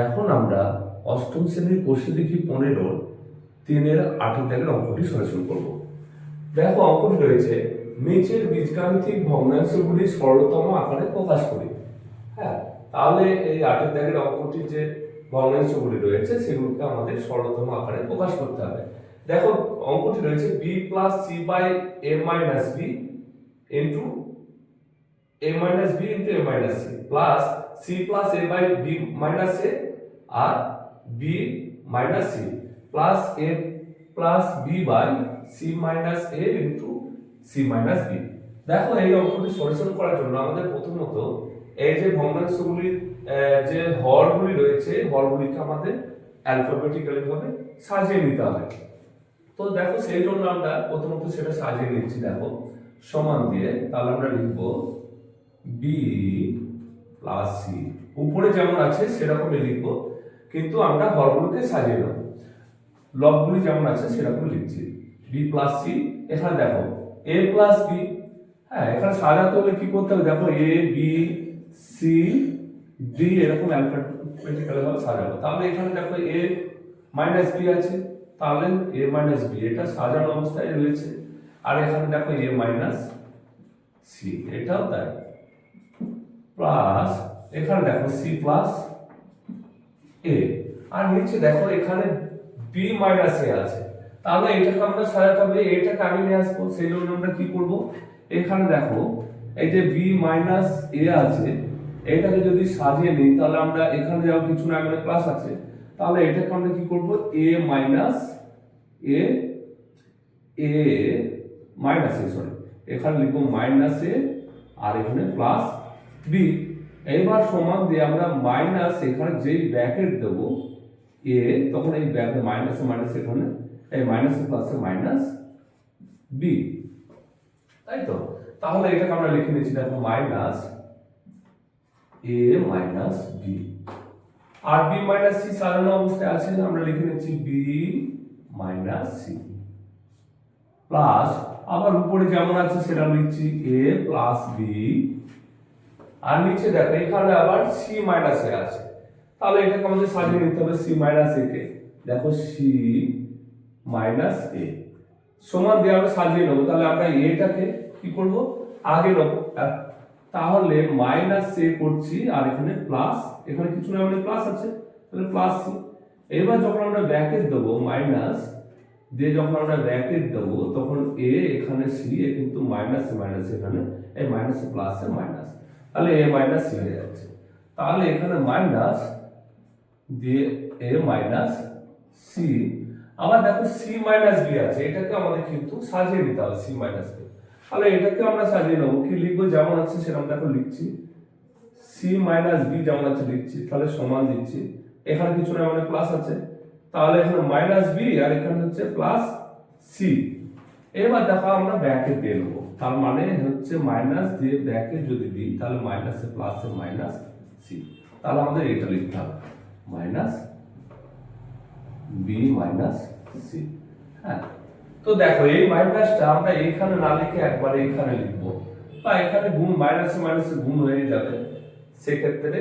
এখন আমরা অষ্টম শ্রেণীর কোষে দেখি 15 3-এর 8 দাগের অঙ্কটি সলিউশন করব। দেখো অঙ্কটি রয়েছে নিচের বীজগাণিতিক ভগ্নাংশগুলি সরলতম আকারে প্রকাশ করি। হ্যাঁ, তাহলে এই 8 দাগের অঙ্কটির যে ভগ্নাংশগুলি রয়েছে সেগুলোকে আমাদের সরলতম আকারে প্রকাশ করতে হবে। দেখো অঙ্কটি রয়েছে b + c / a - b into a minus b into a minus c plus c plus a by b minus a R b minus c plus a plus b by c minus a into c minus b। দেখো এই অঙ্কটি solution করার জন্য আমাদের প্রথমত এই যে ভগ্নাংশগুলির যে হরগুলি রয়েছে হরগুলিকে আমাদের অ্যালফাবেটিক্যালি ভাবে সাজিয়ে নিতে হবে। তো দেখো সেই জন্য আমরা প্রথমত সেটা সাজিয়ে নিচ্ছি। দেখো সমান দিয়ে তাহলে আমরা লিখব b plus c, উপরে যেমন আছে সেরকমই লিখব, কিন্তু আমরা হরগুলোকে সাজিয়ে নেব। লবগুলি যেমন আছে সেরকম লিখছি b plus c। এখানে দেখো a plus b, হ্যাঁ এখানে সাজাতে হলে কি করতে হবে? দেখো a b c d এরকম অ্যালফাবেটিক্যালি ভাবে সাজাবো। তাহলে এখানে দেখো a minus b আছে, তাহলে a minus b এটা সাজানো অবস্থায় রয়েছে। আর এখানে দেখো a minus c এটাও তাই, প্লাস এখানে দেখো c plus a, আর নিচে দেখো এখানে b minus a আছে। তাহলে এটাকে আমরা সাজাতে হবে, এটাকে আগে নিয়ে আসবো। সেই জন্য আমরা কি করব? এখানে দেখো এই যে b minus a আছে, এটাকে যদি সাজিয়ে নিই তাহলে আমরা এখানে যাও কিছু না, এখানে প্লাস আছে, তাহলে এটাকে আমরা কি করব? a minus a minus a, sorry এখানে লিখব মাইনাস a আর এখানে প্লাস b। এইবার সমান দিয়ে আমরা মাইনাস এখানে যেই ব্র্যাকেট দেব a, তখন এই ব্র্যাকেট মাইনাস মাইনাস এখানে এই মাইনাস প্লাস মাইনাস b, তাই তো? তাহলে এটাকে আমরা লিখে নিচ্ছি দেখো মাইনাস a মাইনাস b, আর b মাইনাস c সাজানো অবস্থায় আছে, আমরা লিখে নিচ্ছি b মাইনাস c প্লাস আবার উপরে যেমন আছে সেটা লিখছি a প্লাস b, আর নিচে দেখো এখানে আবার c মাইনাস a আছে, তাহলে এটাকে আমাদের সাজিয়ে নিতে হবে c মাইনাস a কে। দেখো c মাইনাস a সমান দিয়ে আমরা সাজিয়ে নেবো। তাহলে আমরা এটাকে কি করব? আগে নেব, তাহলে মাইনাস a করছি আর এখানে প্লাস, এখানে কিছু না মানে প্লাস আছে, তাহলে প্লাস c। এবার যখন আমরা ব্র্যাকেট দেবো মাইনাস দিয়ে যখন আমরা ব্র্যাকেট দেবো তখন a এখানে c, এ কিন্তু মাইনাস মাইনাস এখানে এই মাইনাস প্লাস এ মাইনাস, তাহলে a মাইনাস c হয়ে যাচ্ছে। তাহলে এখানে মাইনাস দিয়ে a মাইনাস c, আবার দেখো c মাইনাস b আছে, এটাকে আমাদের কিন্তু সাজিয়ে নিতে হবে c মাইনাস b। তাহলে এটাকে আমরা সাজিয়ে নেবো, কি লিখবো? যেমন আছে সেরকম দেখো লিখছি c মাইনাস b যেমন আছে লিখছি, তাহলে সমান দিচ্ছি, এখানে কিছু না মানে প্লাস আছে, তাহলে এখানে মাইনাস b আর এখানে হচ্ছে প্লাস c। এবার দেখো আমরা ব্র্যাকেট দিয়ে নেবো, তার মানে হচ্ছে মাইনাস দিয়ে ব্র্যাকেট যদি দিই তাহলে মাইনাস এ প্লাস এ মাইনাস c, তাহলে আমাদের এটা লিখতে হবে মাইনাস b মাইনাস c। হ্যাঁ, তো দেখো এই মাইনাসটা আমরা এইখানে না লিখে একবারে এইখানে লিখবো, বা এখানে গুণ মাইনাসে মাইনাসে গুণ হয়ে যাবে, সেক্ষেত্রে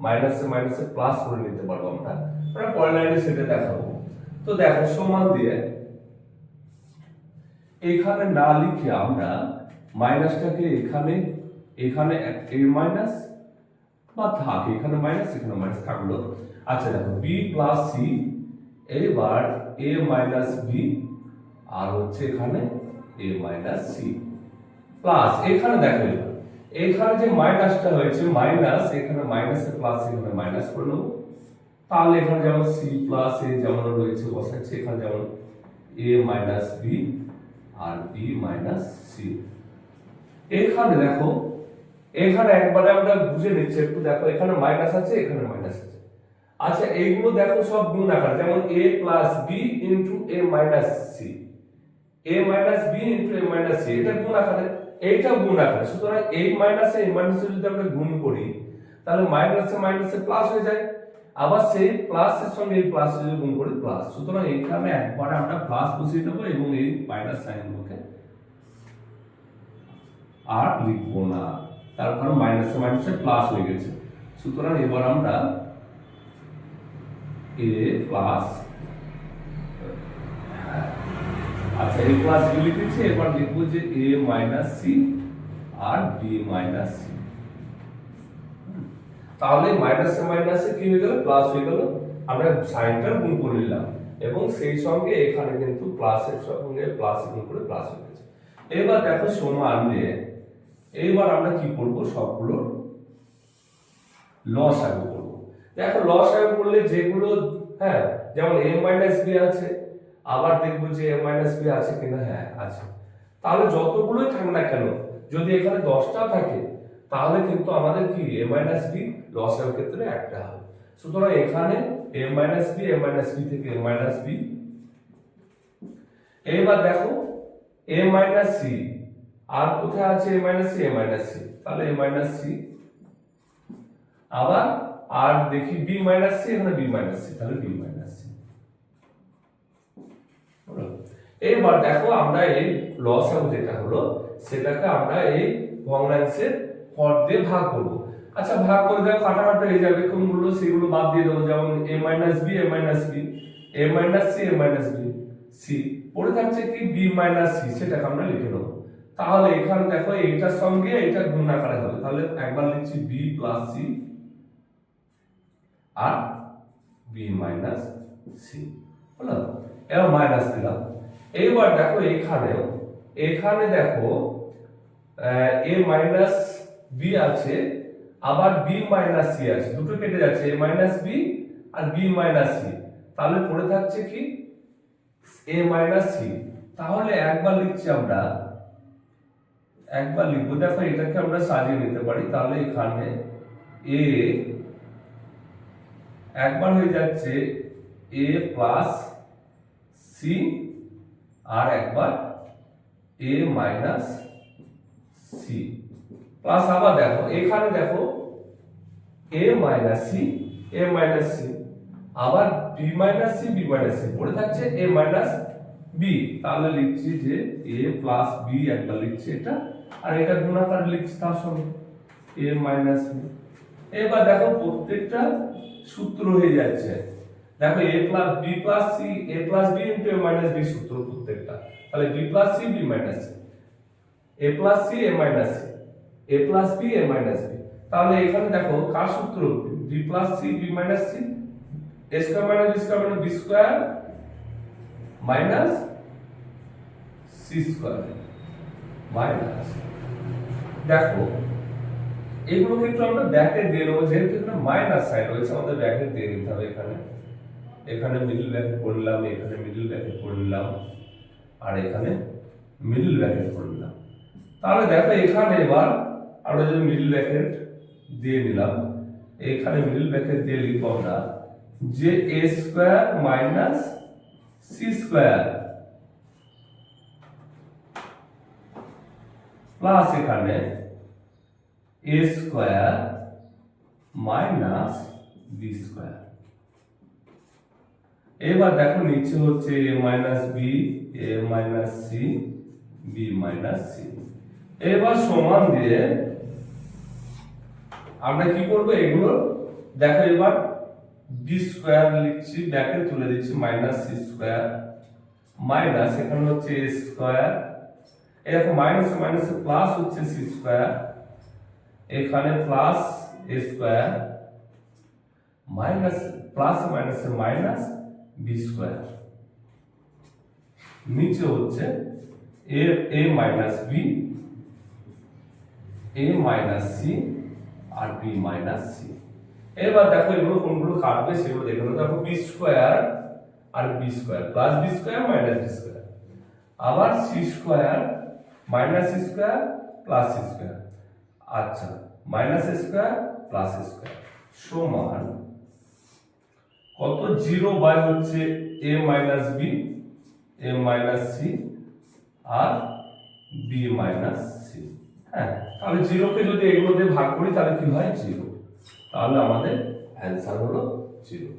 মাইনাসে মাইনাসে প্লাস করে নিতে পারবো আমরা পরের লাইনে সেটা দেখাবো। তো দেখো সমান দিয়ে এখানে না লিখে আমরা মাইনাসটাকে এখানে এখানে a মাইনাস বা থাক, এখানে মাইনাস এখানে মাইনাস থাকলো। আচ্ছা দেখো b প্লাস c, এবার a মাইনাস b আর হচ্ছে এখানে a মাইনাস c প্লাস এখানে দেখো এখানে যে মাইনাসটা হয়েছে মাইনাস, এখানে মাইনাসে প্লাস এখানে মাইনাস করে নেব। তাহলে এখানে যেমন c প্লাস a যেমন রয়েছে বসাচ্ছি, এখানে যেমন a মাইনাস b আর b মাইনাস c। এখানে দেখো এখানে একবারে আমরা বুঝে নিচ্ছি একটু, দেখো এখানে মাইনাস আছে এখানে মাইনাস আছে। আচ্ছা এইগুলো দেখো সব গুণ আকার, যেমন a plus b into a minus c, a minus b into a minus c, এটা গুণ আকারে, এইটা গুণ আকারে। সুতরাং এই মাইনাসে এই মাইনাসে যদি আমরা গুণ করি তাহলে মাইনাসে মাইনাসে প্লাস হয়ে যায়, আবার সেই প্লাসের সঙ্গে এই প্লাস যদি গুণ করি প্লাস। সুতরাং এইখানে একবারে আমরা প্লাস বসিয়ে দেবো এবং এই মাইনাস সাইনগুলোকে আর লিখবো না, তার কারণ মাইনাসে মাইনাসে প্লাস হয়ে গেছে। সুতরাং এবার আমরা এ প্লাস, আচ্ছা এ প্লাস বি লিখেছি, এবার লিখবো যে এ মাইনাস সি আর বি মাইনাস সি। তাহলে মাইনাসে মাইনাসে কি হয়ে গেল, প্লাস হয়ে গেল। আমরা সাইনটা গুণ করে নিলাম এবং সেই সঙ্গে এখানে কিন্তু প্লাসের সঙ্গে প্লাস গুণ করে প্লাস হয়ে গেছে। এবার দেখো সমান দিয়ে এইবার আমরা কি করব, সবগুলোর লসাগু করব। দেখো লসাগু করলে যেগুলো, হ্যাঁ যেমন a মাইনাস বি আছে, আবার দেখবো যে a মাইনাস বি আছে কিনা, হ্যাঁ আছে। তাহলে যতগুলোই থাক না কেন, যদি এখানে 10টা থাকে তাহলে কিন্তু আমাদের কি a মাইনাস বি লসাগুর ক্ষেত্রে একটা হবে। সুতরাং এখানে a মাইনাস বি থেকে a মাইনাস বি। এইবার দেখো a মাইনাস সি, আর কোথায় আছে a মাইনাস সি, তাহলে a মাইনাস সি। আবার আর দেখি b মাইনাস সি, এখানে b মাইনাস সি, তাহলে b মাইনাস সি। এবার দেখো আমরা এই লসাগু যেটা হলো সেটাকে আমরা এই ভগ্নাংশের হর দিয়ে ভাগ করব। আচ্ছা ভাগ করে দাও, কাটাকাটি হয়ে যাবে, কোনগুলো সেগুলো বাদ দিয়ে দেবো, যেমন a minus B, a minus B, a minus C, a minus B, C পড়ে থাকছে কি b মাইনাস সি, সেটাকে আমরা লিখে নেব। তাহলে এখানে দেখো এইটার সঙ্গে এটা গুণ আকারে হবে, তাহলে একবার লিখছি b প্লাস সি আর b মাইনাস সি হলো। এবার মাইনাস দিলাম। এইবার দেখো এখানে দেখো a মাইনাস বি আছে, আবার b মাইনাস সি আছে, দুটো কেটে যাচ্ছে, a মাইনাস বি আর b মাইনাস সি, তাহলে পড়ে থাকছে কি a মাইনাস সি। তাহলে একবার লিখছি আমরা, একবার লিখবো, দেখো এটাকে আমরা সাজিয়ে নিতে পারি। তাহলে এখানে a একবার হয়ে যাচ্ছে a প্লাস সি আর একবার a মাইনাস সি প্লাস, আবার দেখো এখানে দেখো a minus C, a minus C, আবার b minus C, b minus C, পড়ে থাকছে a মাইনাস বি। তাহলে লিখছি যে a প্লাস বি, একবার লিখছি এটা, আর এটা গুণাকার লিখছি তার সঙ্গে a মাইনাস বি। এবার দেখো প্রত্যেকটা সূত্র হয়ে যাচ্ছে, দেখো a plus B plus C, a plus B into a minus B সূত্র প্রত্যেকটা, তাহলে b plus C, b minus C, a plus C, a minus C, a plus B, a minus B. তাহলে এখানে দেখো কার সূত্র, b plus C, b minus C, a square minus b square minus b square minus C square minus, দেখো এগুলো কিন্তু আমরা ব্যাকে দিয়ে নেবো, যেহেতু এখানে মাইনাস সাইন রয়েছে আমাদের ব্যাকে দিয়ে নিতে হবে। এখানে মিডল ব্র্যাকেট করলাম, এখানে মিডল ব্র্যাকেট করলাম, আর এখানে মিডল ব্র্যাকেট করলাম। তাহলে দেখো এখানে এবার আমরা যদি মিডল ব্র্যাকেট দিয়ে নিলাম, এখানে মিডল ব্র্যাকেট দিয়ে লিখব আমরা যে a square minus C square plus এখানে a square minus b square. এবার দেখো নিচে হচ্ছে a minus B, a minus C, b minus C. এবার সমান দিয়ে আমরা কি করব, এগুলো দেখো এবার b স্কয়ার লিখছি, ব্র্যাকেট তুলে দিচ্ছি, মাইনাস সি স্কয়ার মাইনাস এখানে হচ্ছে a স্কয়ার, এরকম মাইনাস মাইনাস প্লাস হচ্ছে সি স্কয়ার, এখানে plus a square minus plus minus minus B square, নিচে হচ্ছে a minus B, a minus C আর b মাইনাস সি। এবার দেখো এগুলো কোনগুলো কাটবে সেগুলো দেখে নাও। দেখো বি স্কয়ার আর B square, plus B square minus B square, আবার C square minus C square plus C square, আচ্ছা মাইনাস স্কয়ার প্লাস স্কয়ার সমান কত, 0 বাই হচ্ছে a minus B, a minus C আর b মাইনাস সি। হ্যাঁ তাহলে 0 কে যদি এগুলো দিয়ে ভাগ করি তাহলে কি হয়, 0। তাহলে আমাদের অ্যান্সার হলো 0।